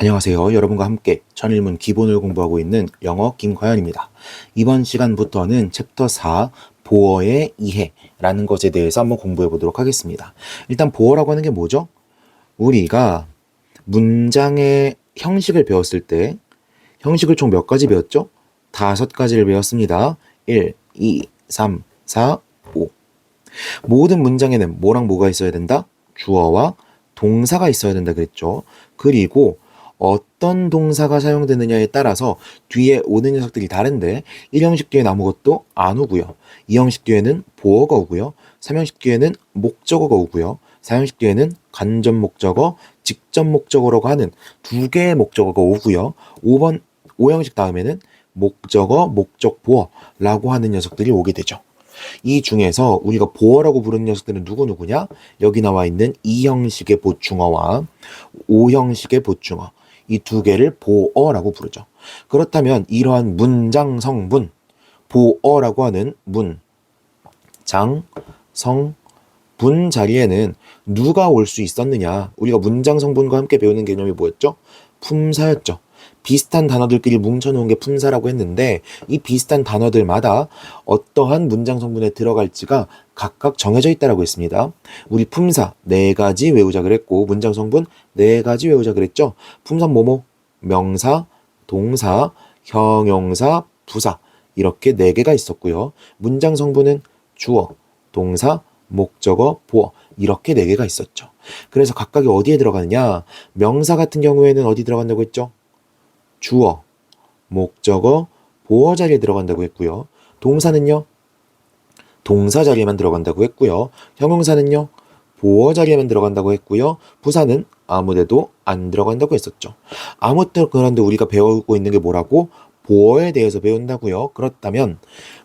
안녕하세요. 여러분과 함께 천일문 기본을 공부하고 있는 영어 김과연입니다. 이번 시간부터는 챕터 4 보어의 이해라는 것에 대해서 한번 공부해 보도록 하겠습니다. 일단 보어라고 하는 게 뭐죠? 우리가 문장의 형식을 배웠을 때 형식을 총 몇 가지 배웠죠? 5가지를 배웠습니다. 1, 2, 3, 4, 5. 모든 문장에는 뭐랑 뭐가 있어야 된다? 주어와 동사가 있어야 된다 그랬죠. 그리고 어떤 동사가 사용되느냐에 따라서 뒤에 오는 녀석들이 다른데 1형식 뒤에는 아무것도 안 오고요. 2형식 뒤에는 보어가 오고요. 3형식 뒤에는 목적어가 오고요. 4형식 뒤에는 간접 목적어, 직접 목적어라고 하는 두 개의 목적어가 오고요. 5형식 다음에는 목적어, 목적 보어라고 하는 녀석들이 오게 되죠. 이 중에서 우리가 보어라고 부르는 녀석들은 누구냐? 여기 나와 있는 2형식의 보충어와 5형식의 보충어, 이 두 개를 보어라고 부르죠. 그렇다면 이러한 문장 성분, 보어라고 하는 장, 성, 분 자리에는 누가 올 수 있었느냐? 우리가 문장 성분과 함께 배우는 개념이 뭐였죠? 품사였죠. 비슷한 단어들끼리 뭉쳐놓은 게 품사라고 했는데 이 비슷한 단어들마다 어떠한 문장 성분에 들어갈지가 각각 정해져 있다고 했습니다. 우리 품사 4가지 외우자 그랬고 문장 성분 4가지 외우자 그랬죠. 품사 뭐뭐? 명사, 동사, 형용사, 부사 이렇게 4개가 있었고요. 문장 성분은 주어, 동사, 목적어, 보어 이렇게 4개가 있었죠. 그래서 각각이 어디에 들어가느냐? 명사 같은 경우에는 어디 들어간다고 했죠? 주어, 목적어, 보어 자리에 들어간다고 했고요. 동사는요? 동사 자리에만 들어간다고 했고요. 형용사는요? 보어 자리에만 들어간다고 했고요. 부사는 아무데도 안 들어간다고 했었죠. 아무튼 그런데 우리가 배우고 있는 게 뭐라고? 보어에 대해서 배운다고요. 그렇다면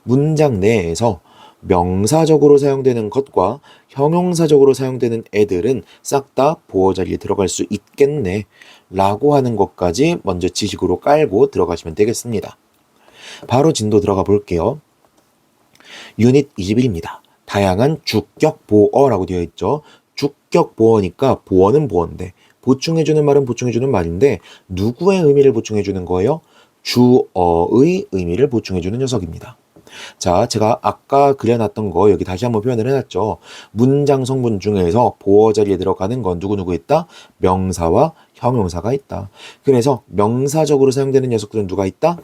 문장 내에서 명사적으로 사용되는 것과 형용사적으로 사용되는 애들은 싹 다 보어 자리에 들어갈 수 있겠네 라고 하는 것까지 먼저 지식으로 깔고 들어가시면 되겠습니다. 바로 진도 들어가 볼게요. 유닛 21입니다. 다양한 주격 보어라고 되어 있죠. 주격 보어니까 보어는 보어인데 보충해주는 말은 보충해주는 말인데 누구의 의미를 보충해주는 거예요? 주어의 의미를 보충해주는 녀석입니다. 자, 제가 아까 그려놨던 거 여기 다시 한번 표현을 해놨죠. 문장 성분 중에서 보어 자리에 들어가는 건 누구 있다? 명사와 형용사가 있다. 그래서 명사적으로 사용되는 녀석들은 누가 있다?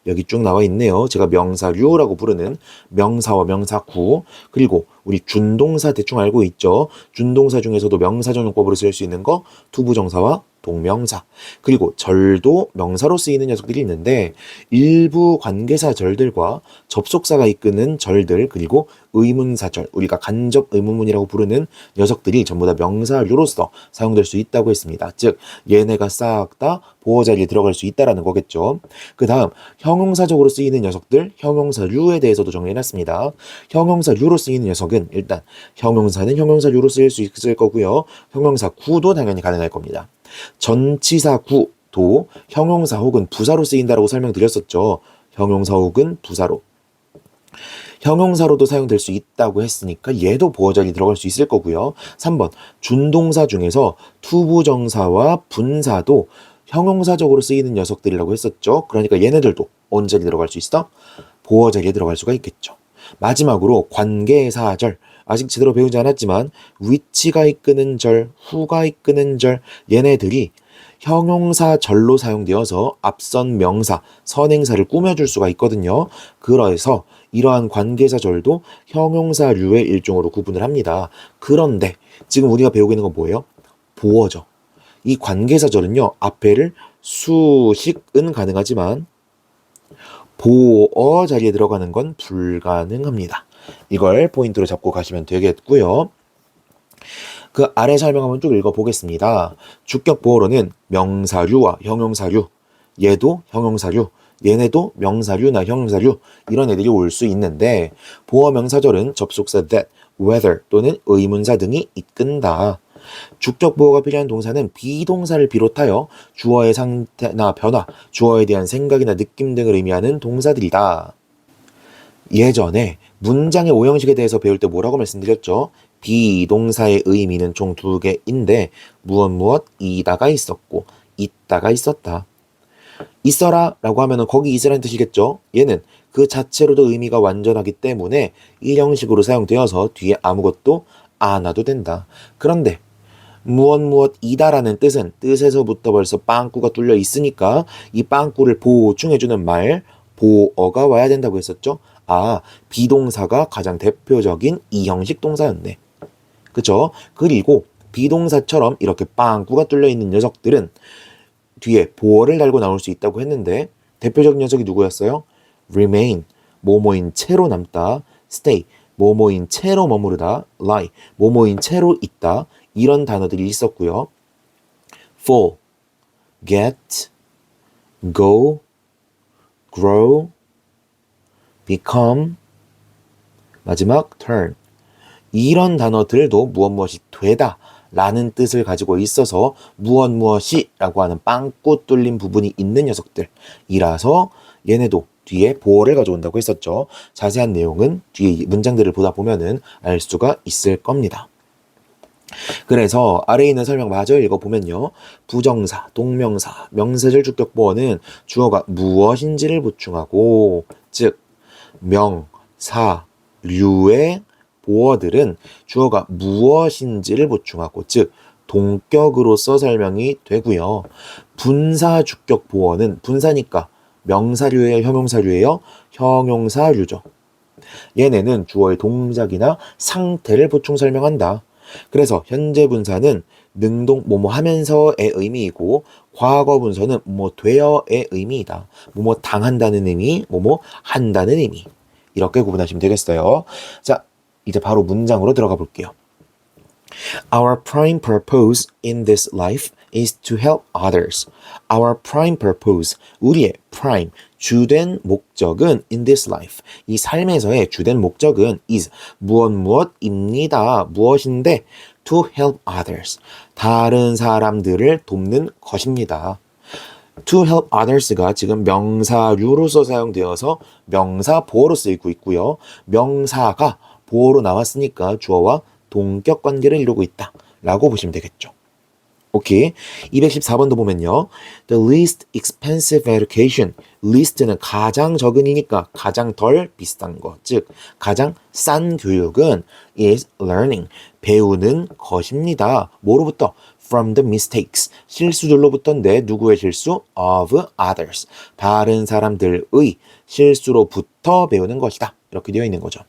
여기 쭉 나와 있네요. 제가 명사류라고 부르는 명사와 명사구, 그리고 우리 준동사 대충 알고 있죠. 준동사 중에서도 명사전용법으로 쓸 수 있는 거 투부정사와 동명사, 그리고 절도 명사로 쓰이는 녀석들이 있는데 일부 관계사 절들과 접속사가 이끄는 절들, 그리고 의문사절, 우리가 간접 의문문이라고 부르는 녀석들이 전부 다 명사류로서 사용될 수 있다고 했습니다. 즉 얘네가 싹 다 보어 자리에 들어갈 수 있다라는 거겠죠. 그 다음 형용사적으로 쓰이는 녀석들, 형용사류에 대해서도 정리해놨습니다. 형용사류로 쓰이는 녀석은 일단 형용사는 형용사류로 쓰일 수 있을 거고요. 형용사구도 당연히 가능할 겁니다. 전치사구도 형용사 혹은 부사로 쓰인다라고 설명드렸었죠. 형용사 혹은 부사로. 형용사로도 사용될 수 있다고 했으니까 얘도 보어 자리에 들어갈 수 있을 거고요. 3번 준동사 중에서 투부정사와 분사도 형용사적으로 쓰이는 녀석들이라고 했었죠. 그러니까 얘네들도 언제 들어갈 수 있어? 보어 자리에 들어갈 수가 있겠죠. 마지막으로 관계사절, 아직 제대로 배우지 않았지만 위치가 이끄는 절, 후가 이끄는 절, 얘네들이 형용사절로 사용되어서 앞선 명사, 선행사를 꾸며줄 수가 있거든요. 그래서 이러한 관계사절도 형용사류의 일종으로 구분을 합니다. 그런데 지금 우리가 배우고 있는 건 뭐예요? 보어죠. 이 관계사절은요, 앞에를 수식은 가능하지만 보어 자리에 들어가는 건 불가능합니다. 이걸 포인트로 잡고 가시면 되겠고요. 그 아래 설명 한번 쭉 읽어보겠습니다. 주격 보어로는 명사류와 형용사류, 얘도 형용사류, 얘네도 명사류나 형용사류 이런 애들이 올 수 있는데 보어 명사절은 접속사 that, whether 또는 의문사 등이 이끈다. 주격 보어가 필요한 동사는 비동사를 비롯하여 주어의 상태나 변화, 주어에 대한 생각이나 느낌 등을 의미하는 동사들이다. 예전에 문장의 5형식에 대해서 배울 때 뭐라고 말씀드렸죠? 비동사의 의미는 총 2개인데 무엇 이다가 있었고 있다가 있었다. 있어라 라고 하면은 거기 있으라는 뜻이겠죠. 얘는 그 자체로도 의미가 완전하기 때문에 이 형식으로 사용되어서 뒤에 아무것도 안 와도 된다. 그런데 무엇이다라는 뜻은 뜻에서부터 벌써 빵꾸가 뚫려 있으니까 이 빵꾸를 보충해주는 말 보어가 와야 된다고 했었죠. 아, 비동사가 가장 대표적인 이 형식 동사였네. 그쵸? 그리고 비동사처럼 이렇게 빵꾸가 뚫려 있는 녀석들은 뒤에 보어를 달고 나올 수 있다고 했는데 대표적인 녀석이 누구였어요? remain, 뭐뭐인 채로 남다. stay, 뭐뭐인 채로 머무르다. lie, 뭐뭐인 채로 있다. 이런 단어들이 있었고요. fall, get, go, grow, become, 마지막 turn. 이런 단어들도 무엇이 되다 라는 뜻을 가지고 있어서 무엇이라고 하는 빵꾸 뚫린 부분이 있는 녀석들이라서 얘네도 뒤에 보어를 가져온다고 했었죠. 자세한 내용은 뒤에 문장들을 보다 보면은 알 수가 있을 겁니다. 그래서 아래에 있는 설명 마저 읽어보면요. 부정사, 동명사, 명사절 주격보어는 주어가 무엇인지를 보충하고 즉 명, 사, 류의 보어들은 주어가 무엇인지를 보충하고 즉 동격으로서 설명이 되고요. 분사 주격 보어는 분사니까 명사류예요, 형용사류예요? 형용사류죠. 얘네는 주어의 동작이나 상태를 보충 설명한다. 그래서 현재 분사는 능동 뭐뭐 하면서의 의미이고 과거 분사는 뭐뭐 되어의 의미이다. 뭐뭐 당한다는 의미, 뭐뭐 한다는 의미. 이렇게 구분하시면 되겠어요. 자, 이제 바로 문장으로 들어가 볼게요. Our prime purpose in this life is to help others. Our prime purpose, 우리의 prime, 주된 목적은 in this life, 이 삶에서의 주된 목적은 is 무엇입니다. 무엇인데 to help others, 다른 사람들을 돕는 것입니다. to help others가 지금 명사류로서 사용되어서 명사 보어로 쓰이고 있고요. 명사가 보어로 나왔으니까 주어와 동격 관계를 이루고 있다 라고 보시면 되겠죠. 오케이. 214번도 보면요. The least expensive education. least는 가장 적은이니까 가장 덜 비싼 것. 즉 가장 싼 교육은 is learning. 배우는 것입니다. 뭐로부터? From the mistakes. 실수들로부터인데 누구의 실수? Of others. 다른 사람들의 실수로부터 배우는 것이다. 이렇게 되어 있는 거죠.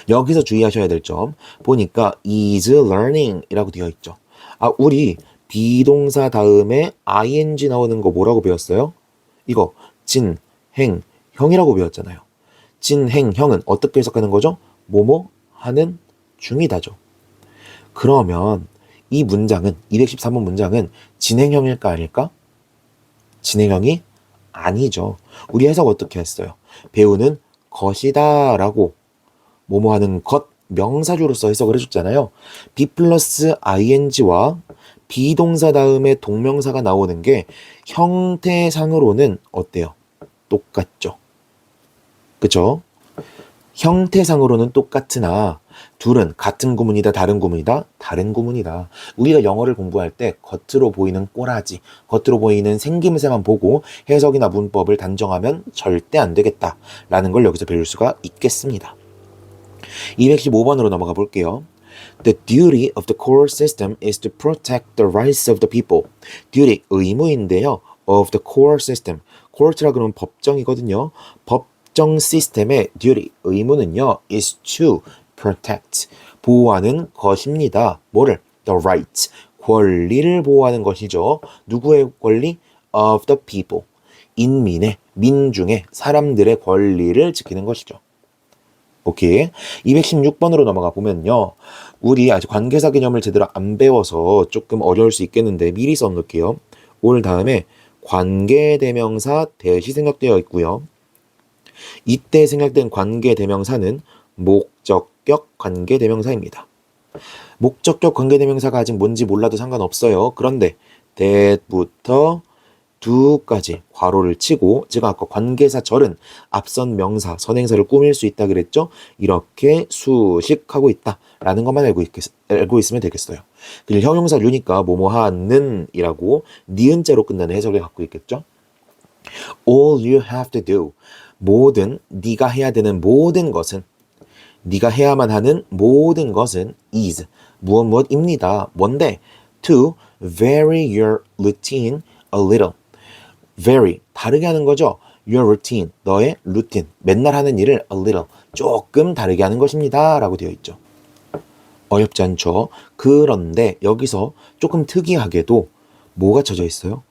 여기서 주의하셔야 될 점 보니까 is learning 이라고 되어 있죠. 아, 우리 비동사 다음에 ing 나오는 거 뭐라고 배웠어요? 이거 진, 행, 형이라고 배웠잖아요. 진, 행, 형은 어떻게 해석하는 거죠? 뭐뭐 하는 중이다죠. 그러면 이 문장은 213번 문장은 진행형일까 아닐까? 진행형이 아니죠. 우리 해석 어떻게 했어요? 배우는 것이다 라고 뭐뭐 하는 것 명사주로서 해석을 해줬잖아요. be 플러스 ing와 비동사 다음에 동명사가 나오는 게 형태상으로는 어때요? 똑같죠. 그쵸? 형태상으로는 똑같으나 둘은 같은 구문이다, 다른 구문이다? 다른 구문이다. 우리가 영어를 공부할 때 겉으로 보이는 꼬라지, 겉으로 보이는 생김새만 보고 해석이나 문법을 단정하면 절대 안 되겠다라는 걸 여기서 배울 수가 있겠습니다. 215번으로 넘어가 볼게요. The duty of the court system is to protect the rights of the people. duty, 의무인데요. of the court system. court라 그러면 법정이거든요. 법정 시스템의 duty, 의무는요. is to protect, 보호하는 것입니다. 뭐를? the rights, 권리를 보호하는 것이죠. 누구의 권리? of the people. 인민의, 민중의, 사람들의 권리를 지키는 것이죠. 오케이. 216번으로 넘어가 보면요. 우리 아직 관계사 개념을 제대로 안 배워서 조금 어려울 수 있겠는데 미리 써놓을게요. 올 다음에 관계대명사 대시 생략되어 있고요. 이때 생략된 관계대명사는 목적격 관계대명사입니다. 목적격 관계대명사가 아직 뭔지 몰라도 상관없어요. 그런데 that부터 do까지 괄호를 치고 제가 아까 관계사 절은 앞선 명사, 선행사를 꾸밀 수 있다 그랬죠? 이렇게 수식하고 있다라는 것만 알고 있으면 되겠어요. 그리고 형용사류니까 뭐뭐하는 이라고 니은자로 끝나는 해석을 갖고 있겠죠? All you have to do, 모든 네가 해야 되는 모든 것은, 네가 해야만 하는 모든 것은 is 무엇입니다. 뭔데? To vary your routine a little. vary 다르게 하는 거죠. Your routine 너의 루틴 맨날 하는 일을 a little 조금 다르게 하는 것입니다. 라고 되어 있죠. 어렵지 않죠? 그런데 여기서 조금 특이하게도 뭐가 쳐져 있어요?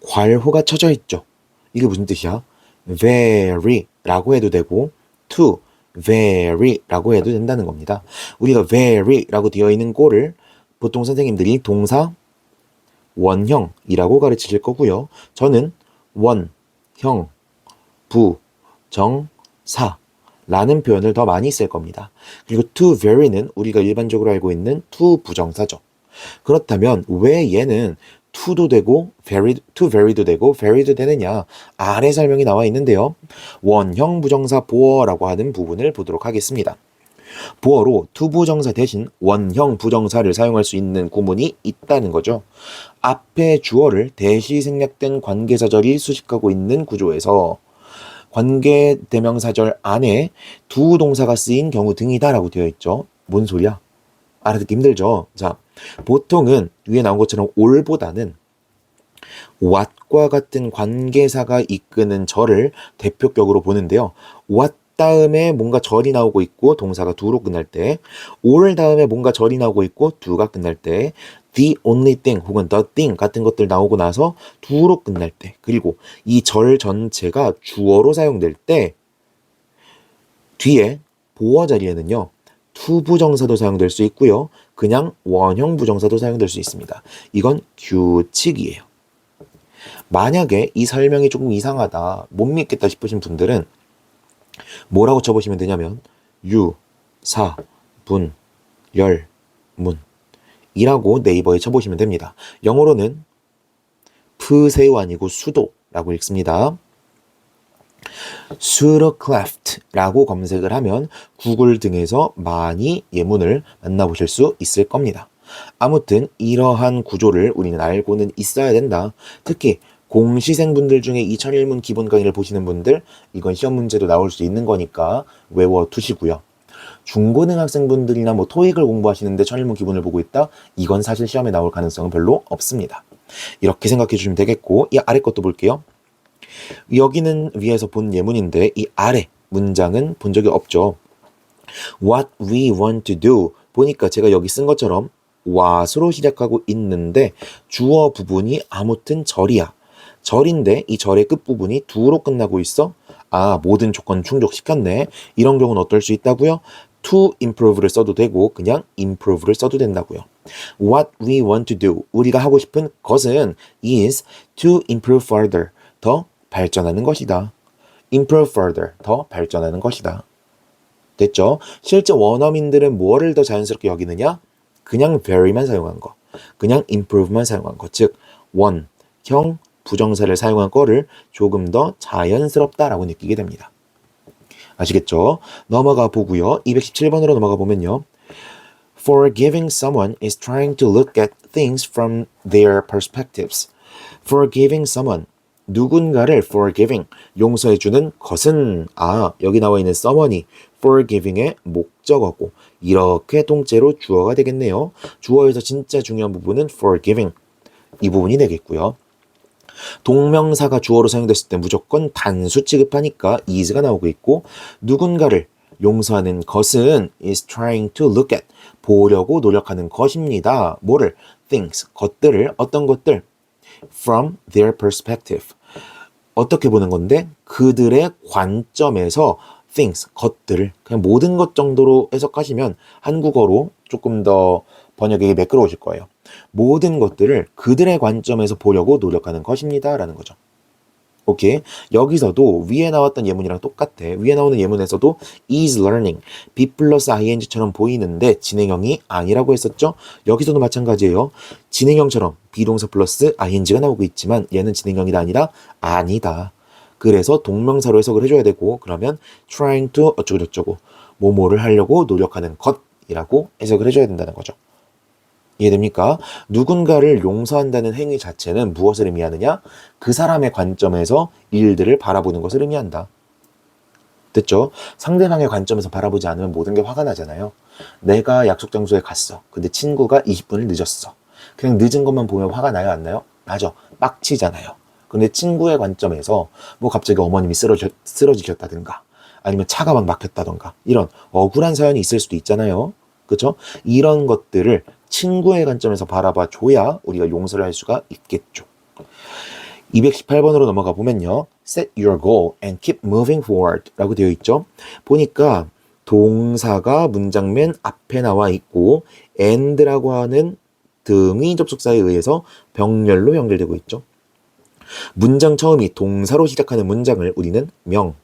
괄호가 쳐져 있죠. 이게 무슨 뜻이야? very 라고 해도 되고 to very 라고 해도 된다는 겁니다. 우리가 very 라고 되어 있는 꼴을 보통 선생님들이 동사 원형이라고 가르치실 거고요. 저는 원, 형, 부, 정, 사 라는 표현을 더 많이 쓸 겁니다. 그리고 to very는 우리가 일반적으로 알고 있는 to 부정사죠. 그렇다면 왜 얘는 to도 되고 to very도 되고 very도 되느냐? 아래 설명이 나와 있는데요. 원형 부정사 보어라고 하는 부분을 보도록 하겠습니다. 보어로 to 부정사 대신 원형 부정사를 사용할 수 있는 구문이 있다는 거죠. 앞에 주어를 대시 생략된 관계사절이 수식하고 있는 구조에서 관계대명사절 안에 두 동사가 쓰인 경우 등이다 라고 되어 있죠. 뭔 소리야? 알아듣기 힘들죠? 자, 보통은 위에 나온 것처럼 all보다는 what과 같은 관계사가 이끄는 절을 대표격으로 보는데요. what 다음에 뭔가 절이 나오고 있고 동사가 do로 끝날 때, all 다음에 뭔가 절이 나오고 있고 do가 끝날 때, the only thing 혹은 the thing 같은 것들 나오고 나서 do로 끝날 때, 그리고 이 절 전체가 주어로 사용될 때 뒤에 보어 자리에는요. to 부정사도 사용될 수 있고요. 그냥 원형 부정사도 사용될 수 있습니다. 이건 규칙이에요. 만약에 이 설명이 조금 이상하다, 못 믿겠다 싶으신 분들은 뭐라고 쳐보시면 되냐면 유, 사, 분, 열, 문 이라고 네이버에 쳐보시면 됩니다. 영어로는 푸세요 아니고 수도라고 읽습니다. pseudocleft 라고 검색을 하면 구글 등에서 많이 예문을 만나보실 수 있을 겁니다. 아무튼 이러한 구조를 우리는 알고는 있어야 된다. 특히 공시생분들 중에 2001문 기본 강의를 보시는 분들, 이건 시험 문제도 나올 수 있는 거니까 외워두시고요. 중고등학생분들이나 뭐 토익을 공부하시는데 1001문 기본을 보고 있다? 이건 사실 시험에 나올 가능성은 별로 없습니다. 이렇게 생각해 주시면 되겠고, 이 아래 것도 볼게요. 여기는 위에서 본 예문인데 이 아래 문장은 본 적이 없죠. What we want to do 보니까 제가 여기 쓴 것처럼 what으로 시작하고 있는데 주어 부분이 아무튼 절이야. 절인데 이 절의 끝부분이 do로 끝나고 있어. 아, 모든 조건 충족시켰네. 이런 경우는 어떨 수 있다고요? to improve를 써도 되고 그냥 improve를 써도 된다고요. What we want to do, 우리가 하고 싶은 것은 is to improve further, 더 발전하는 것이다. improve further, 더 발전하는 것이다. 됐죠? 실제 원어민들은 뭐를 더 자연스럽게 여기느냐? 그냥 very만 사용한 거, 그냥 improve만 사용한 거, 즉 원, 형, 부정사를 사용한 거를 조금 더 자연스럽다라고 느끼게 됩니다. 아시겠죠? 넘어가 보고요. 217번으로 넘어가 보면요. Forgiving someone is trying to look at things from their perspectives. Forgiving someone, 누군가를 forgiving, 용서해주는 것은, 아, 여기 나와 있는 someone이 forgiving의 목적어고 이렇게 통째로 주어가 되겠네요. 주어에서 진짜 중요한 부분은 forgiving, 이 부분이 되겠고요. 동명사가 주어로 사용됐을 때 무조건 단수 취급하니까 is가 나오고 있고, 누군가를 용서하는 것은 is trying to look at, 보려고 노력하는 것입니다. 뭐를? things, 것들을, 어떤 것들? from their perspective, 어떻게 보는 건데? 그들의 관점에서 things, 것들을, 그냥 모든 것 정도로 해석하시면 한국어로 조금 더 번역이 매끄러우실 거예요. 모든 것들을 그들의 관점에서 보려고 노력하는 것입니다 라는 거죠. 오케이. 여기서도 위에 나왔던 예문이랑 똑같아. 위에 나오는 예문에서도 is learning, be 플러스 ing처럼 보이는데 진행형이 아니라고 했었죠? 여기서도 마찬가지예요. 진행형처럼 비동사 플러스 ing가 나오고 있지만 얘는 진행형이 아니라 아니다. 그래서 동명사로 해석을 해줘야 되고 그러면 trying to 어쩌고저쩌고 뭐뭐를 하려고 노력하는 것이라고 해석을 해줘야 된다는 거죠. 이해됩니까? 누군가를 용서한다는 행위 자체는 무엇을 의미하느냐? 그 사람의 관점에서 일들을 바라보는 것을 의미한다. 됐죠? 상대방의 관점에서 바라보지 않으면 모든 게 화가 나잖아요. 내가 약속 장소에 갔어. 근데 친구가 20분을 늦었어. 그냥 늦은 것만 보면 화가 나요, 안 나요? 나죠. 빡치잖아요. 근데 친구의 관점에서 뭐 갑자기 어머님이 쓰러지셨다든가 아니면 차가 막 막혔다든가 이런 억울한 사연이 있을 수도 있잖아요. 그렇죠? 이런 것들을 친구의 관점에서 바라봐 줘야 우리가 용서를 할 수가 있겠죠. 218번으로 넘어가 보면요. Set your goal and keep moving forward 라고 되어 있죠. 보니까 동사가 문장 맨 앞에 나와 있고 and라고 하는 등위 접속사에 의해서 병렬로 연결되고 있죠. 문장 처음이 동사로 시작하는 문장을 우리는 명,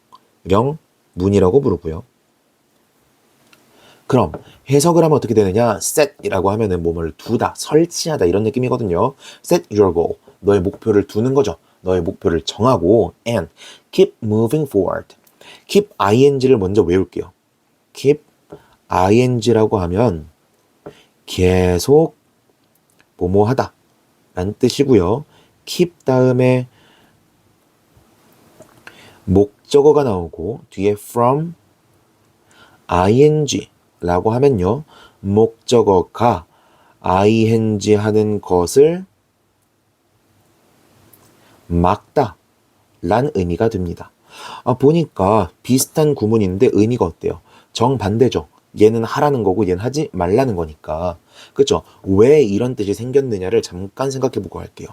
문이라고 부르고요. 그럼 해석을 하면 어떻게 되느냐? set이라고 하면은 뭐를 두다, 설치하다 이런 느낌이거든요. set your goal, 너의 목표를 두는 거죠. 너의 목표를 정하고 and keep moving forward. keep ing를 먼저 외울게요. keep ing라고 하면 계속 뭐뭐하다 라는 뜻이고요. keep 다음에 목적어가 나오고 뒤에 from ing 라고 하면요. 목적어가 ing 하는 것을 막다 란 의미가 됩니다. 보니까 비슷한 구문인데 의미가 어때요? 정반대죠. 얘는 하라는 거고 얘는 하지 말라는 거니까. 그렇죠? 왜 이런 뜻이 생겼느냐를 잠깐 생각해 보고 할게요.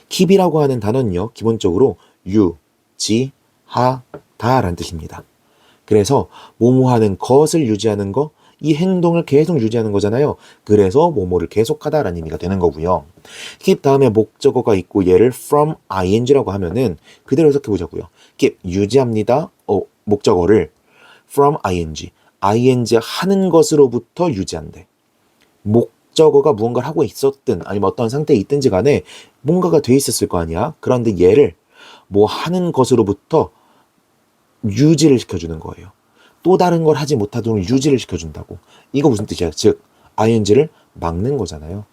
keep이라고 하는 단어는요. 기본적으로 유지하다 라는 뜻입니다. 그래서 뭐뭐 하는 것을 유지하는 거, 이 행동을 계속 유지하는 거잖아요. 그래서 뭐뭐를 계속하다라는 의미가 되는 거고요. keep 다음에 목적어가 있고 얘를 from ing라고 하면은 그대로 해석해 보자고요. keep 유지합니다. 목적어를 from ing 하는 것으로부터 유지한대. 목적어가 무언가를 하고 있었든 아니면 어떤 상태에 있든지 간에 뭔가가 돼 있었을 거 아니야. 그런데 얘를 뭐 하는 것으로부터 유지를 시켜주는 거예요. 또 다른 걸 하지 못하도록 유지를 시켜준다고. 이거 무슨 뜻이야? 즉 ing를 막는 거잖아요.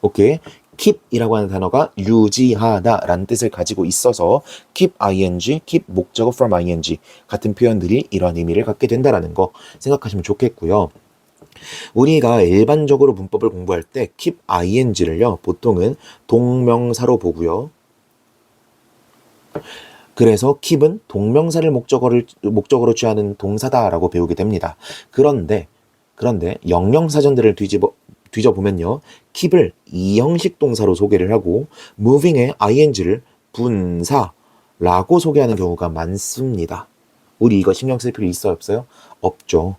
오케이? keep이라고 하는 단어가 유지하다 라는 뜻을 가지고 있어서 keep ing, keep 목적어 from ing 같은 표현들이 이런 의미를 갖게 된다라는 거 생각하시면 좋겠고요. 우리가 일반적으로 문법을 공부할 때 keep ing를요 보통은 동명사로 보고요. 그래서 keep은 동명사를 목적어로 취하는 동사다라고 배우게 됩니다. 그런데 영영사전들을 뒤져보면요. keep을 이형식 동사로 소개를 하고 moving의 ing를 분사라고 소개하는 경우가 많습니다. 우리 이거 신경 쓸 필요 있어요? 없어요? 없죠.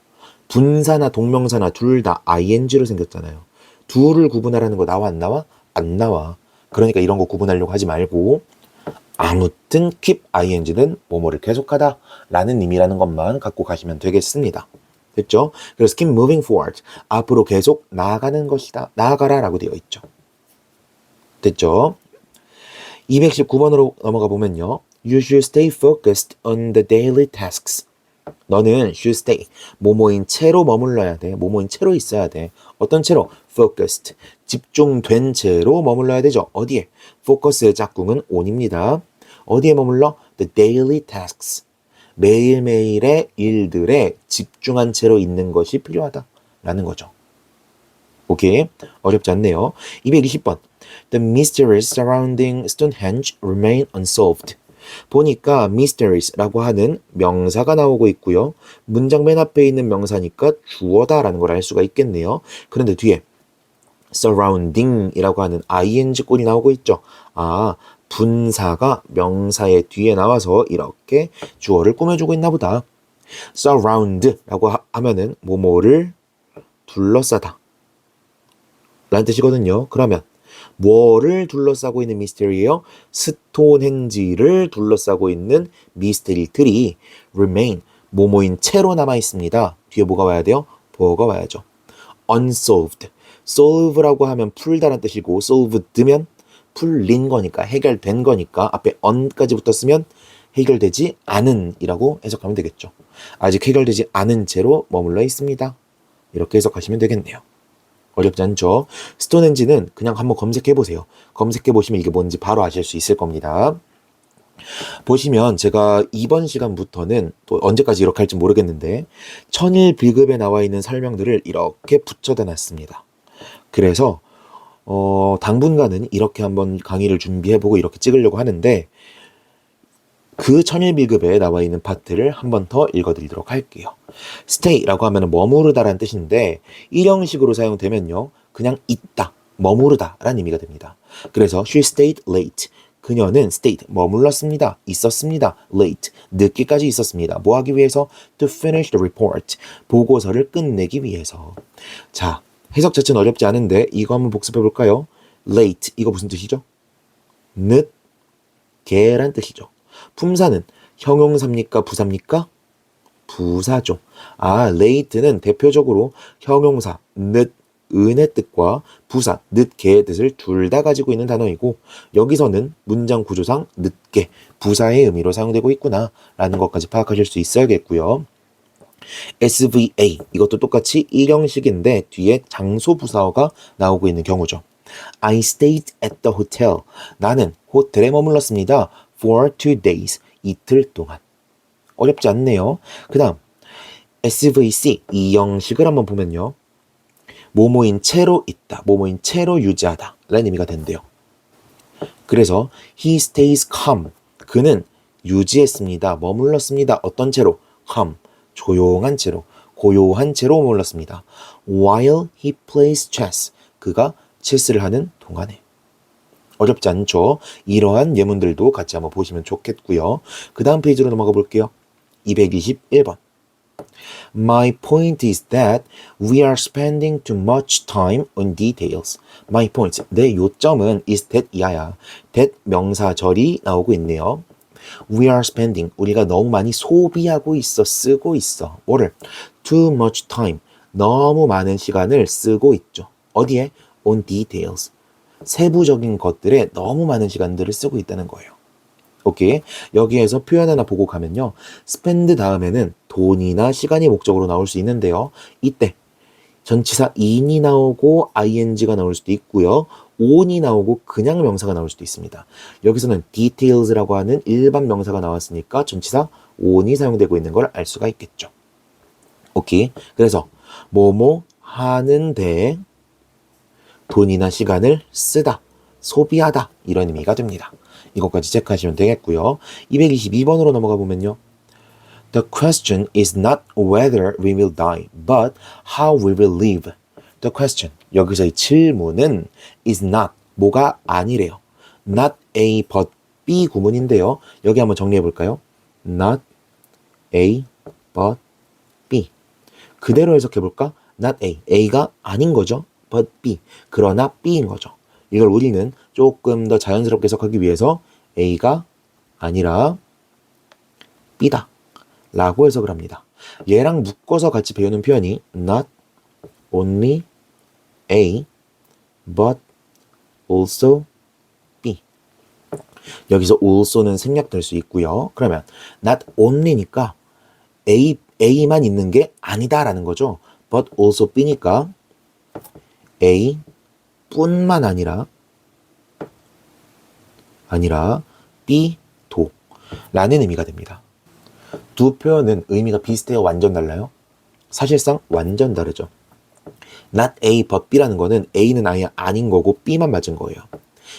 분사나 동명사나 둘 다 ing로 생겼잖아요. 둘을 구분하라는 거 나와 안 나와? 안 나와. 그러니까 이런 거 구분하려고 하지 말고 아무튼 keep ing는 뭐뭐를 계속하다 라는 의미라는 것만 갖고 가시면 되겠습니다. 됐죠? 그래서 keep moving forward. 앞으로 계속 나아가는 것이다. 나아가라 라고 되어 있죠. 됐죠? 219번으로 넘어가 보면요. You should stay focused on the daily tasks. 너는 should stay. 뭐뭐인 채로 머물러야 돼. 뭐뭐인 채로 있어야 돼. 어떤 채로? focused. 집중된 채로 머물러야 되죠. 어디에? focus의 짝꿍은 on입니다. 어디에 머물러? The daily tasks. 매일매일의 일들에 집중한 채로 있는 것이 필요하다라는 거죠. 오케이? 어렵지 않네요. 220번. The mysteries surrounding Stonehenge remain unsolved. 보니까 mysteries라고 하는 명사가 나오고 있고요. 문장 맨 앞에 있는 명사니까 주어다라는 걸 알 수가 있겠네요. 그런데 뒤에 surrounding이라고 하는 ing 꼴이 나오고 있죠. 분사가 명사의 뒤에 나와서 이렇게 주어를 꾸며주고 있나 보다. surround라고 하면은 뭐뭐를 둘러싸다 라는 뜻이거든요. 그러면 뭐를 둘러싸고 있는 미스테리예요? 스톤헨지를 둘러싸고 있는 미스테리들이 remain, 뭐뭐인 채로 남아 있습니다. 뒤에 뭐가 와야 돼요? 보어가 와야죠. unsolved. solve라고 하면 풀다란 뜻이고 solved면 풀린 거니까 해결된 거니까 앞에 on까지 붙었으면 해결되지 않은 이라고 해석하면 되겠죠. 아직 해결되지 않은 채로 머물러 있습니다. 이렇게 해석하시면 되겠네요. 어렵지 않죠? 스톤헨지는 그냥 한번 검색해 보세요. 검색해 보시면 이게 뭔지 바로 아실 수 있을 겁니다. 보시면 제가 이번 시간부터는 또 언제까지 이렇게 할지 모르겠는데 천일 비급에 나와 있는 설명들을 이렇게 붙여다 놨습니다. 그래서 당분간은 이렇게 한번 강의를 준비해보고 이렇게 찍으려고 하는데 그 천일 비급에 나와 있는 파트를 한 번 더 읽어드리도록 할게요. stay라고 하면 머무르다라는 뜻인데 일형식으로 사용되면요. 그냥 있다, 머무르다 라는 의미가 됩니다. 그래서 she stayed late. 그녀는 stayed, 머물렀습니다. 있었습니다. late, 늦게까지 있었습니다. 뭐 하기 위해서? to finish the report. 보고서를 끝내기 위해서. 자, 해석 자체는 어렵지 않은데 이거 한번 복습해 볼까요? late, 이거 무슨 뜻이죠? 늦게란 뜻이죠. 품사는 형용사입니까? 부사입니까? 부사죠. late는 대표적으로 형용사, 늦은의 뜻과 부사, 늦게의 뜻을 둘 다 가지고 있는 단어이고 여기서는 문장 구조상 늦게, 부사의 의미로 사용되고 있구나 라는 것까지 파악하실 수 있어야겠고요. SVA, 이것도 똑같이 일형식인데 뒤에 장소 부사어가 나오고 있는 경우죠. I stayed at the hotel. 나는 호텔에 머물렀습니다. for 2 days. 이틀 동안. 어렵지 않네요. 그 다음 SVC, 이 형식을 한번 보면요. 뭐뭐인 채로 있다, 뭐뭐인 채로 유지하다 라는 의미가 된대요. 그래서 he stays calm. 그는 유지했습니다. 머물렀습니다. 어떤 채로? calm. 조용한 채로, 고요한 채로 머물렀습니다. while he plays chess. 그가 체스를 하는 동안에. 어렵지 않죠? 이러한 예문들도 같이 한번 보시면 좋겠고요. 그 다음 페이지로 넘어가 볼게요. 221번. My point is that we are spending too much time on details. My point, 내 요점은 is that 이하야. that 명사절이 나오고 있네요. We are spending, 우리가 너무 많이 소비하고 있어, 쓰고 있어. 뭐를? Too much time, 너무 많은 시간을 쓰고 있죠. 어디에? On details. 세부적인 것들에 너무 많은 시간들을 쓰고 있다는 거예요. 오케이. 여기에서 표현 하나 보고 가면요. spend 다음에는 돈이나 시간이 목적으로 나올 수 있는데요. 이때 전치사 in이 나오고 ing가 나올 수도 있고요. on이 나오고 그냥 명사가 나올 수도 있습니다. 여기서는 details라고 하는 일반 명사가 나왔으니까 전치사 on이 사용되고 있는 걸 알 수가 있겠죠. 오케이. 그래서 뭐뭐 하는데 돈이나 시간을 쓰다, 소비하다 이런 의미가 됩니다. 이것까지 체크하시면 되겠고요. 222번으로 넘어가 보면요. The question is not whether we will die, but how we will live. The question, 여기서 이 질문은 is not, 뭐가 아니래요. Not A, but B 구문인데요. 여기 한번 정리해 볼까요? Not A, but B. 그대로 해석해 볼까? Not A, A가 아닌 거죠. but B, 그러나 B인 거죠. 이걸 우리는 조금 더 자연스럽게 해석하기 위해서 A가 아니라 B다 라고 해석을 합니다. 얘랑 묶어서 같이 배우는 표현이 not only A but also B. 여기서 also는 생략될 수 있고요. 그러면 not only니까 A만 있는 게 아니다 라는 거죠. but also B니까 A 뿐만 아니라 B도 라는 의미가 됩니다. 두 표현은 의미가 비슷해요? 완전 달라요? 사실상 완전 다르죠. not A but B라는 거는 A는 아예 아닌 거고 B만 맞은 거예요.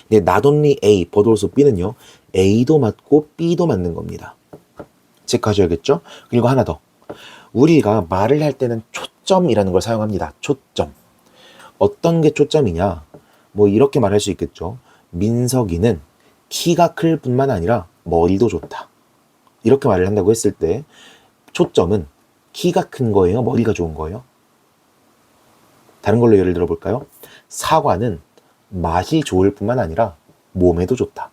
근데 not only A but also B는요. A도 맞고 B도 맞는 겁니다. 체크하셔야겠죠? 그리고 하나 더. 우리가 말을 할 때는 초점이라는 걸 사용합니다. 초점. 어떤 게 초점이냐? 뭐 이렇게 말할 수 있겠죠. 민석이는 키가 클 뿐만 아니라 머리도 좋다. 이렇게 말을 한다고 했을 때 초점은 키가 큰 거예요? 머리가 좋은 거예요? 다른 걸로 예를 들어 볼까요? 사과는 맛이 좋을 뿐만 아니라 몸에도 좋다.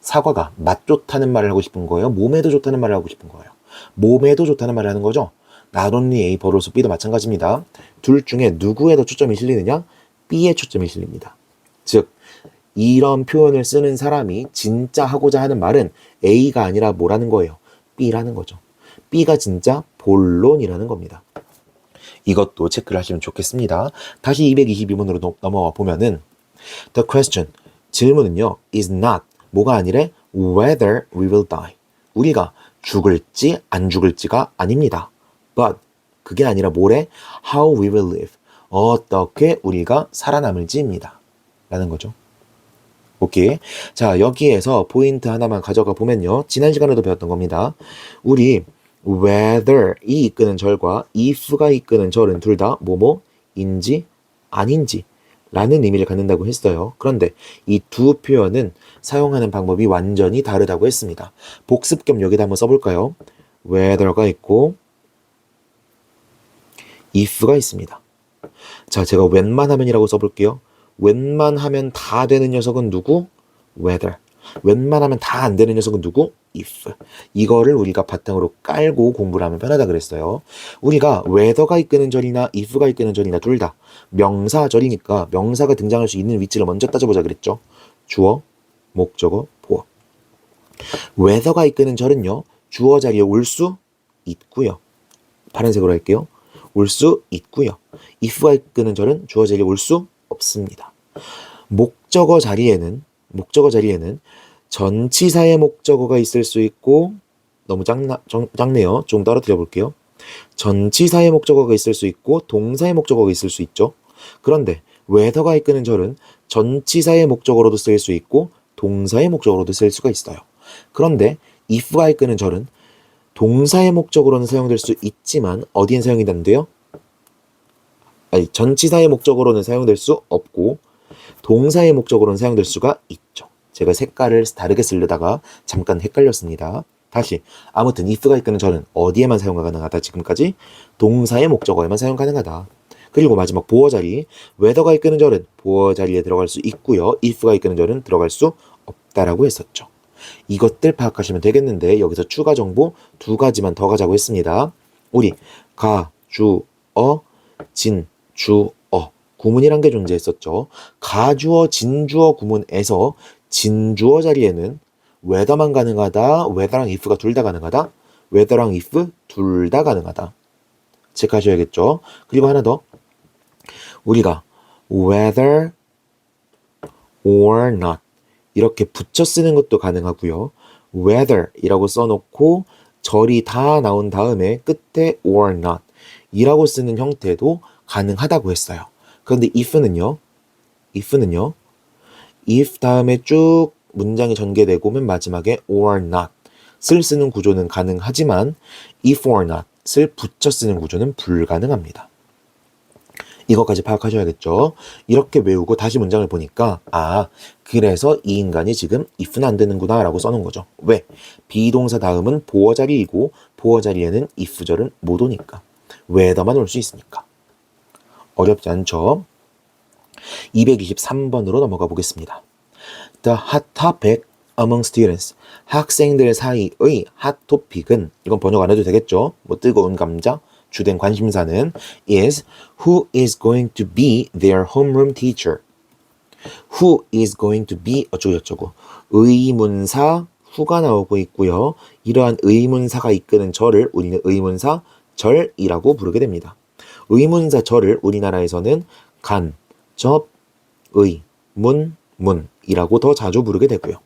사과가 맛 좋다는 말을 하고 싶은 거예요? 몸에도 좋다는 말을 하고 싶은 거예요? 몸에도 좋다는 말을 하는 거죠. Not only A, but also B도 마찬가지입니다. 둘 중에 누구에 더 초점이 실리느냐? B에 초점이 실립니다. 즉 이런 표현을 쓰는 사람이 진짜 하고자 하는 말은 A가 아니라 뭐라는 거예요? B라는 거죠. B가 진짜 본론이라는 겁니다. 이것도 체크를 하시면 좋겠습니다. 다시 222번으로 넘어와 보면은 The question, 질문은요, is not, 뭐가 아니래? Whether we will die. 우리가 죽을지 안 죽을지가 아닙니다. But, 그게 아니라 뭐래? How we will live. 어떻게 우리가 살아남을지입니다. 라는 거죠. 오케이. 자, 여기에서 포인트 하나만 가져가 보면요. 지난 시간에도 배웠던 겁니다. 우리 whether이 이끄는 절과 if가 이끄는 절은 둘 다 뭐뭐인지 아닌지 라는 의미를 갖는다고 했어요. 그런데 이 두 표현은 사용하는 방법이 완전히 다르다고 했습니다. 복습 겸 여기다 한번 써볼까요? whether가 있고 if가 있습니다. 자, 제가 웬만하면이라고 써볼게요. 웬만하면 다 되는 녀석은 누구? whether. 웬만하면 다 안 되는 녀석은 누구? if. 이거를 우리가 바탕으로 깔고 공부를 하면 편하다 그랬어요. 우리가 whether가 이끄는 절이나 if가 이끄는 절이나 둘 다 명사절이니까 명사가 등장할 수 있는 위치를 먼저 따져보자 그랬죠. 주어, 목적어, 보어. whether가 이끄는 절은요. 주어 자리에 올 수 있고요. 파란색으로 할게요. 올 수 있고요. if가 이끄는 절은 주어 자리에 올 수 없습니다. 목적어 자리에는 전치사의 목적어가 있을 수 있고, 너무 작네요. 좀 떨어뜨려 볼게요. 전치사의 목적어가 있을 수 있고 동사의 목적어가 있을 수 있죠. 그런데 whether가 이끄는 절은 전치사의 목적어로도 쓰일 수 있고 동사의 목적어로도 쓸 수가 있어요. 그런데 if가 이끄는 절은 동사의 목적으로는 사용될 수 있지만 어디엔 사용이 된대요? 아니, 전치사의 목적으로는 사용될 수 없고 동사의 목적으로는 사용될 수가 있죠. 제가 색깔을 다르게 쓰려다가 잠깐 헷갈렸습니다. 다시, 아무튼 if가 이끄는 절은 어디에만 사용 가능하다? 지금까지 동사의 목적어에만 사용 가능하다. 그리고 마지막 보어 자리, whether가 이끄는 절은 보어 자리에 들어갈 수 있고요. if가 이끄는 절은 들어갈 수 없다라고 했었죠. 이것들 파악하시면 되겠는데 여기서 추가 정보 두 가지만 더 가자고 했습니다. 우리 가, 주, 어, 진, 주, 어 구문이란 게 존재했었죠. 가주어, 진주어 구문에서 진주어 자리에는 whether만 가능하다, whether랑 if가 둘 다 가능하다, whether랑 if 둘 다 가능하다. 체크하셔야겠죠. 그리고 하나 더, 우리가 whether or not 이렇게 붙여 쓰는 것도 가능하고요. whether 이라고 써놓고 절이 다 나온 다음에 끝에 or not 이라고 쓰는 형태도 가능하다고 했어요. 그런데 if는요. if 다음에 쭉 문장이 전개되고 맨 마지막에 or not 쓸 쓰는 구조는 가능하지만 if or not을 붙여 쓰는 구조는 불가능합니다. 이것까지 파악하셔야겠죠. 이렇게 외우고 다시 문장을 보니까 그래서 이 인간이 지금 if는 안 되는구나 라고 써놓은 거죠. 왜? 비동사 다음은 보어 자리이고 보어 자리에는 if절은 못 오니까. whether만 올 수 있으니까. 어렵지 않죠? 223번으로 넘어가 보겠습니다. The hot topic among students. 학생들 사이의 hot topic은, 이건 번역 안 해도 되겠죠? 뭐 뜨거운 감자, 주된 관심사는 is who is going to be their homeroom teacher. Who is going to be 어쩌고저쩌고. 의문사 who가 나오고 있고요. 이러한 의문사가 이끄는 절을 우리는 의문사 절이라고 부르게 됩니다. 의문사 절을 우리나라에서는 간, 접, 의, 문이라고 더 자주 부르게 되고요.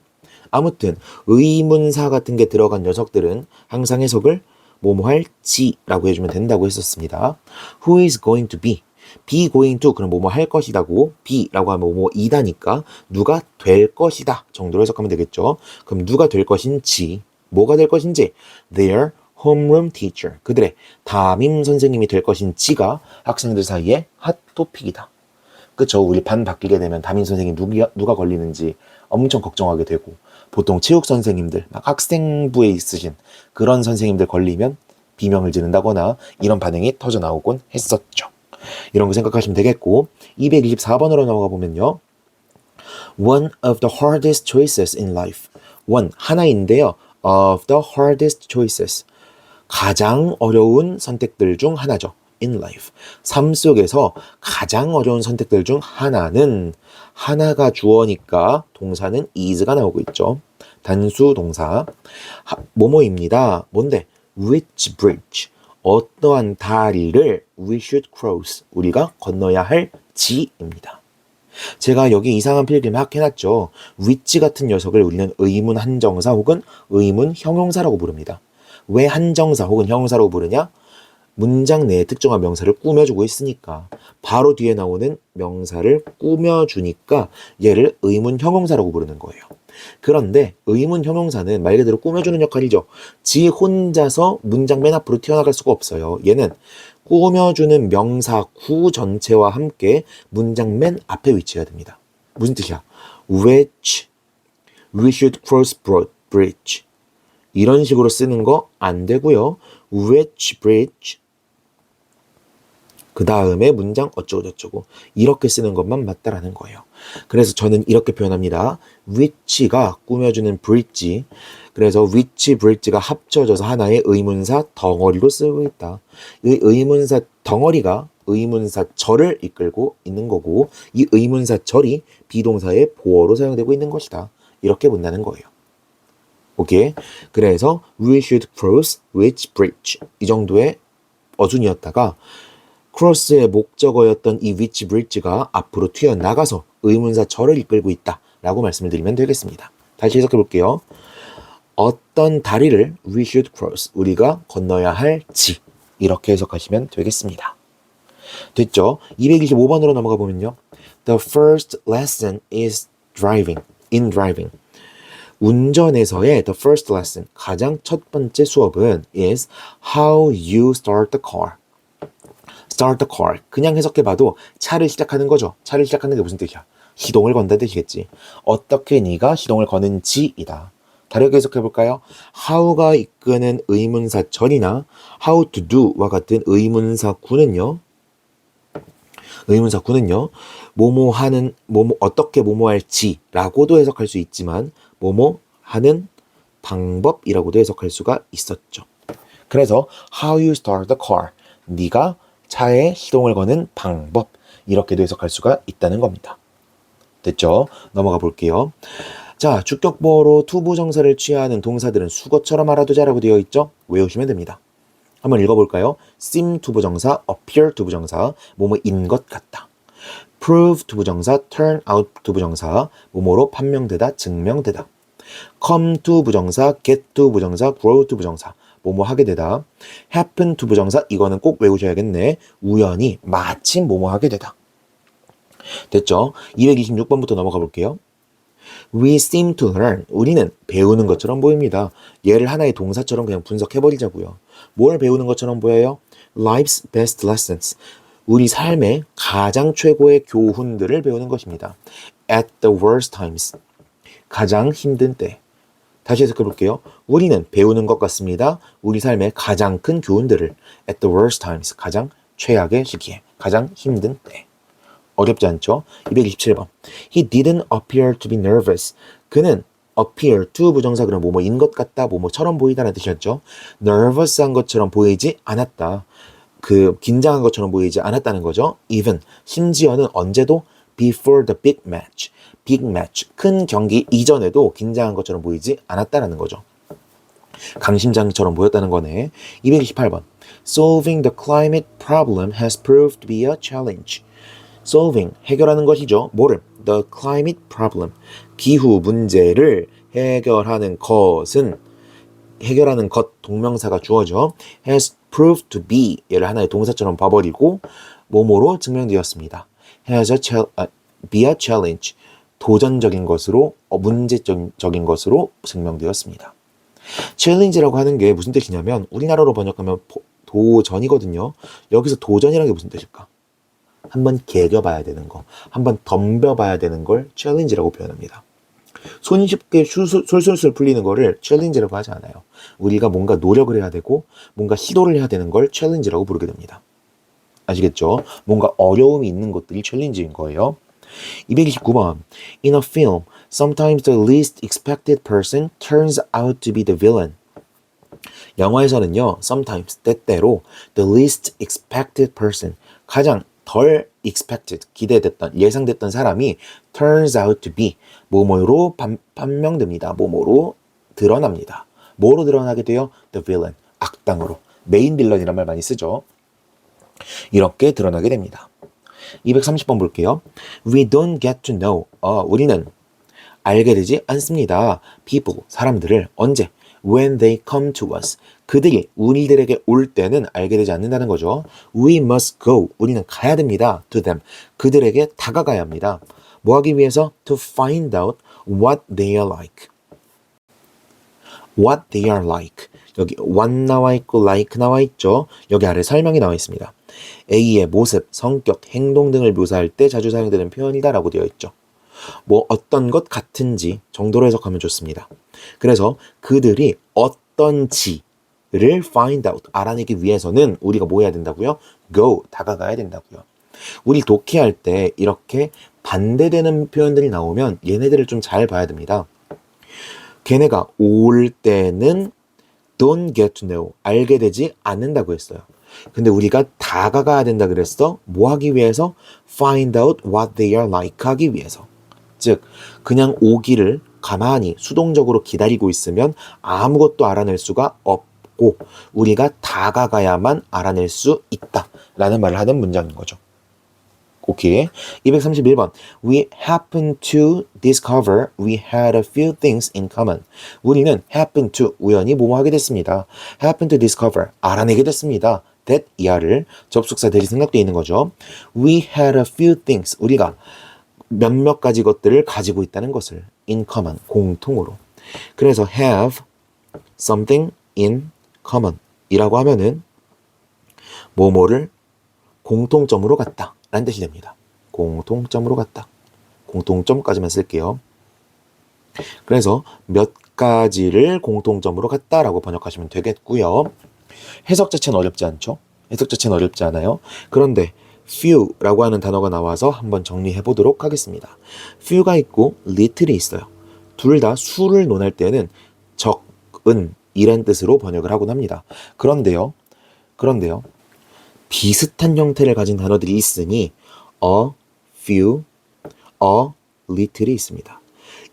아무튼 의문사 같은 게 들어간 녀석들은 항상 해석을 뭐뭐 할지라고 해주면 된다고 했었습니다. Who is going to be? be going to 그럼 뭐뭐 할 것이다고 be라고 하면 뭐뭐이다니까 누가 될 것이다 정도로 해석하면 되겠죠. 그럼 누가 될 것인지 뭐가 될 것인지 their homeroom teacher 그들의 담임 선생님이 될 것인지가 학생들 사이에 핫토픽이다. 그쵸? 우리 반 바뀌게 되면 담임 선생님 누가 걸리는지 엄청 걱정하게 되고 보통 체육 선생님들 막 학생부에 있으신 그런 선생님들 걸리면 비명을 지른다거나 이런 반응이 터져 나오곤 했었죠. 이런 거 생각하시면 되겠고 224번으로 넘어가 보면요. One of the hardest choices in life. one, 하나인데요. of the hardest choices. 가장 어려운 선택들 중 하나죠. in life. 삶 속에서 가장 어려운 선택들 중 하나는 하나가 주어니까 동사는 is가 나오고 있죠. 단수 동사. 뭐뭐입니다. 뭔데? Which bridge. 어떠한 다리를 we should cross. 우리가 건너야 할지입니다. 제가 여기 이상한 필기 막 해놨죠. which 같은 녀석을 우리는 의문 한정사 혹은 의문 형용사라고 부릅니다. 왜 한정사 혹은 형용사라고 부르냐? 문장 내에 특정한 명사를 꾸며주고 있으니까 바로 뒤에 나오는 명사를 꾸며주니까 얘를 의문 형용사라고 부르는 거예요. 그런데 의문 형용사는 말 그대로 꾸며주는 역할이죠. 지 혼자서 문장 맨 앞으로 튀어나갈 수가 없어요. 얘는 꾸며주는 명사 구 전체와 함께 문장 맨 앞에 위치해야 됩니다. 무슨 뜻이야? Which we should cross bridge. 이런 식으로 쓰는 거 안 되고요. Which bridge 그 다음에 문장 어쩌고저쩌고 이렇게 쓰는 것만 맞다라는 거예요. 그래서 저는 이렇게 표현합니다. which가 꾸며주는 bridge. 그래서 which bridge가 합쳐져서 하나의 의문사 덩어리로 쓰고 있다. 이 의문사 덩어리가 의문사 절을 이끌고 있는 거고 이 의문사 절이 비동사의 보어로 사용되고 있는 것이다. 이렇게 본다는 거예요. 오케이. 그래서 we should cross which bridge 이 정도의 어순이었다가 크로스의 목적어였던 이 which bridge가 앞으로 튀어나가서 의문사 절을 이끌고 있다라고 말씀을 드리면 되겠습니다. 다시 해석해 볼게요. 어떤 다리를 we should cross 우리가 건너야 할지 이렇게 해석하시면 되겠습니다. 됐죠? 225번으로 넘어가 보면요. The first lesson is in driving. 운전에서의 the first lesson, 가장 첫 번째 수업은 is how you start the car. start the car. 그냥 해석해봐도 차를 시작하는 거죠. 차를 시작하는 게 무슨 뜻이야? 시동을 건다는 뜻이겠지. 어떻게 네가 시동을 거는지이다. 다르게 해석해볼까요? how가 이끄는 의문사 절이나 how to do와 같은 의문사 구는요. 뭐뭐 하는, 뭐뭐 어떻게 뭐뭐 할지라고도 해석할 수 있지만 뭐뭐 하는 방법이라고도 해석할 수가 있었죠. 그래서 how you start the car. 네가 차에 시동을 거는 방법. 이렇게도 해석할 수가 있다는 겁니다. 됐죠? 넘어가 볼게요. 자, 주격보어로 투부정사를 취하는 동사들은 수거처럼 알아두자라고 되어 있죠? 외우시면 됩니다. 한번 읽어볼까요? seem 투부정사, appear 투부정사, 뭐뭐인 것 같다. prove 투부정사, turn out 투부정사, 뭐뭐로 판명되다, 증명되다. come to 부정사, get to 부정사, grow to 부정사, 뭐뭐 하게 되다. happen to 부정사, 이거는 꼭 외우셔야겠네. 우연히, 마침 뭐뭐 하게 되다. 됐죠? 226번부터 넘어가 볼게요. We seem to learn. 우리는 배우는 것처럼 보입니다. 얘를 하나의 동사처럼 그냥 분석해버리자고요. 뭘 배우는 것처럼 보여요? Life's best lessons. 우리 삶의 가장 최고의 교훈들을 배우는 것입니다. At the worst times. 가장 힘든 때. 다시 해석해 볼게요. 우리는 배우는 것 같습니다. 우리 삶의 가장 큰 교훈들을 at the worst times. 가장 최악의 시기에. 가장 힘든 때. 어렵지 않죠? 227번. He didn't appear to be nervous. 그는 appear to 부정사 그럼 뭐뭐인 것 같다, 뭐뭐처럼 보이다라는 뜻이었죠. nervous한 것처럼 보이지 않았다. 그 긴장한 것처럼 보이지 않았다는 거죠. even 심지어는 언제도 before the big match. big match 큰 경기 이전에도 긴장한 것처럼 보이지 않았다라는 거죠. 강심장처럼 보였다는 거네. 228번. Solving the climate problem has proved to be a challenge. solving 해결하는 것이죠. 뭐를? the climate problem 기후 문제를 해결하는 것은 해결하는 것 동명사가 주어져 has proved to be 얘를 하나의 동사처럼 봐버리고 뭐뭐로 증명되었습니다. has be a challenge 도전적인 것으로 문제적인 것으로 증명되었습니다. challenge라고 하는 게 무슨 뜻이냐면 우리나라로 번역하면 도전이거든요. 여기서 도전이라는 게 무슨 뜻일까? 한번 개겨봐야 되는 거, 한번 덤벼봐야 되는 걸 챌린지라고 표현합니다. 손쉽게 술술술 풀리는 거를 챌린지라고 하지 않아요. 우리가 뭔가 노력을 해야 되고 뭔가 시도를 해야 되는 걸 챌린지라고 부르게 됩니다. 아시겠죠? 뭔가 어려움이 있는 것들이 챌린지인 거예요. 229번. In a film, sometimes the least expected person turns out to be the villain. 영화에서는요, sometimes, 때때로 the least expected person, 가장 덜 expected, 기대됐던, 예상됐던 사람이 turns out to be, 뭐뭐로 판명됩니다. 뭐뭐로 드러납니다. 뭐로 드러나게 돼요? The villain, 악당으로. 메인 빌런이란 말 많이 쓰죠. 이렇게 드러나게 됩니다. 230번 볼게요. We don't get to know. 우리는 알게 되지 않습니다. People, 사람들을 언제? When they come to us. 그들이 우리들에게 올 때는 알게 되지 않는다는 거죠. We must go. 우리는 가야 됩니다. To them. 그들에게 다가가야 합니다. 뭐 하기 위해서? To find out what they are like. What they are like. 여기 what 나와 있고 like 나와 있죠. 여기 아래 설명이 나와 있습니다. A의 모습, 성격, 행동 등을 묘사할 때 자주 사용되는 표현이다라고 되어 있죠. 뭐 어떤 것 같은지 정도로 해석하면 좋습니다. 그래서 그들이 어떤지를 find out, 알아내기 위해서는 우리가 뭐 해야 된다고요? go, 다가가야 된다고요. 우리 독해할 때 이렇게 반대되는 표현들이 나오면 얘네들을 좀 잘 봐야 됩니다. 걔네가 올 때는 don't get to know, 알게 되지 않는다고 했어요. 근데 우리가 다가가야 된다 그랬어? 뭐 하기 위해서? find out what they are like 하기 위해서. 즉 그냥 오기를 가만히 수동적으로 기다리고 있으면 아무것도 알아낼 수가 없고 우리가 다가가야만 알아낼 수 있다라는 말을 하는 문장인 거죠. 오케이. 231번. We happen to discover we had a few things in common. 우리는 happen to, 우연히 뭐뭐 하게 됐습니다. happen to discover, 알아내게 됐습니다. that 이하를 접속사 대리 생략되어 있는 거죠. We had a few things, 우리가 몇몇 가지 것들을 가지고 있다는 것을 in common, 공통으로. 그래서 have something in common 이라고 하면은 뭐뭐를 공통점으로 갖다 라는 뜻이 됩니다. 공통점으로 갖다. 공통점까지만 쓸게요. 그래서 몇 가지를 공통점으로 갖다라고 번역하시면 되겠고요. 해석 자체는 어렵지 않죠? 해석 자체는 어렵지 않아요. 그런데 few라고 하는 단어가 나와서 한번 정리해 보도록 하겠습니다. few가 있고 little이 있어요. 둘 다 수를 논할 때는 적은 이란 뜻으로 번역을 하곤 합니다. 그런데요. 비슷한 형태를 가진 단어들이 있으니 a few, a little이 있습니다.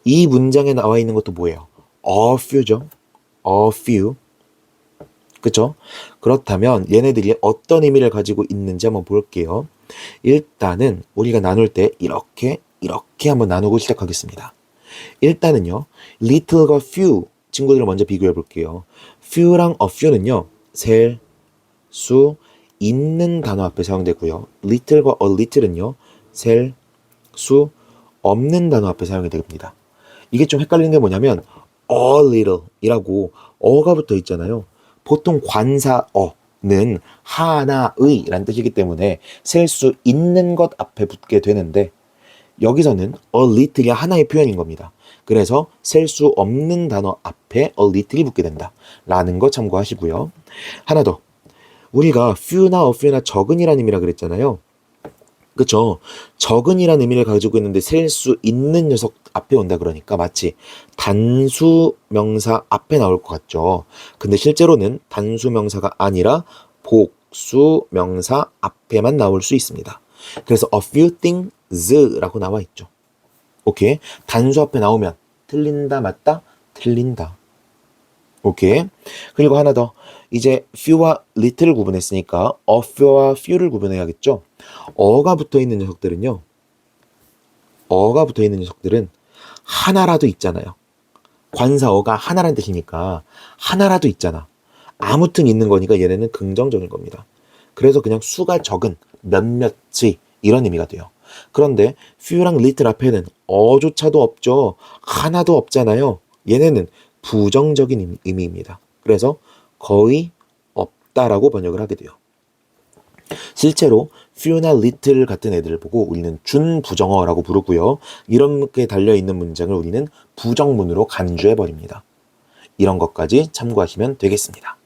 이 문장에 나와 있는 것도 뭐예요? a few죠. a few. 그쵸? 그렇다면 얘네들이 어떤 의미를 가지고 있는지 한번 볼게요. 일단은 우리가 나눌 때 이렇게 한번 나누고 시작하겠습니다. 일단은요. little과 few 친구들을 먼저 비교해 볼게요. few랑 a few는요. 셀, 수, 있는 단어 앞에 사용되고요. little과 a little은요. 셀, 수, 없는 단어 앞에 사용이 됩니다. 이게 좀 헷갈리는 게 뭐냐면 a little 이라고 어가 붙어 있잖아요. 보통 관사어는 하나의 라는 뜻이기 때문에 셀 수 있는 것 앞에 붙게 되는데 여기서는 a little이 하나의 표현인 겁니다. 그래서 셀 수 없는 단어 앞에 a little이 붙게 된다 라는 거 참고하시고요. 하나 더. 우리가 few나 a few나 적은이라는 의미라 그랬잖아요. 그쵸? 적은이라는 의미를 가지고 있는데 셀 수 있는 녀석 앞에 온다 그러니까 마치 단수 명사 앞에 나올 것 같죠. 근데 실제로는 단수 명사가 아니라 복수 명사 앞에만 나올 수 있습니다. 그래서 a few things라고 나와 있죠. 오케이? 단수 앞에 나오면 틀린다 맞다? 틀린다. 오케이. 그리고 하나 더. 이제 few와 little를 구분했으니까 a few와 few를 구분해야겠죠. 어가 붙어 있는 녀석들은요. 어가 붙어 있는 녀석들은 하나라도 있잖아요. 관사어가 하나란 뜻이니까 하나라도 있잖아. 아무튼 있는 거니까 얘네는 긍정적인 겁니다. 그래서 그냥 수가 적은 몇몇의 이런 의미가 돼요. 그런데 few랑 little 앞에는 어조차도 없죠. 하나도 없잖아요. 얘네는 부정적인 의미입니다. 그래서 거의 없다라고 번역을 하게 돼요. 실제로 few나 little 같은 애들을 보고 우리는 준부정어라고 부르고요. 이렇게 달려있는 문장을 우리는 부정문으로 간주해버립니다. 이런 것까지 참고하시면 되겠습니다.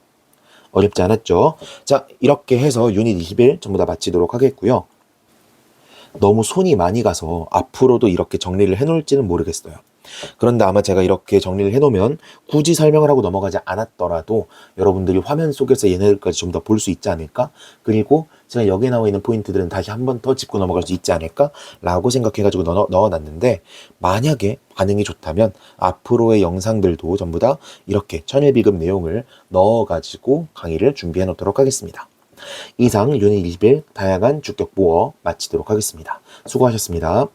어렵지 않았죠? 자, 이렇게 해서 유닛 21 전부 다 마치도록 하겠고요. 너무 손이 많이 가서 앞으로도 이렇게 정리를 해놓을지는 모르겠어요. 그런데 아마 제가 이렇게 정리를 해놓으면 굳이 설명을 하고 넘어가지 않았더라도 여러분들이 화면 속에서 얘네들까지 좀 더 볼 수 있지 않을까? 그리고 제가 여기에 나와 있는 포인트들은 다시 한 번 더 짚고 넘어갈 수 있지 않을까? 라고 생각해가지고 넣어놨는데, 만약에 반응이 좋다면 앞으로의 영상들도 전부 다 이렇게 천일비급 내용을 넣어가지고 강의를 준비해 놓도록 하겠습니다. 이상 유닛 21 다양한 주격 보어 마치도록 하겠습니다. 수고하셨습니다.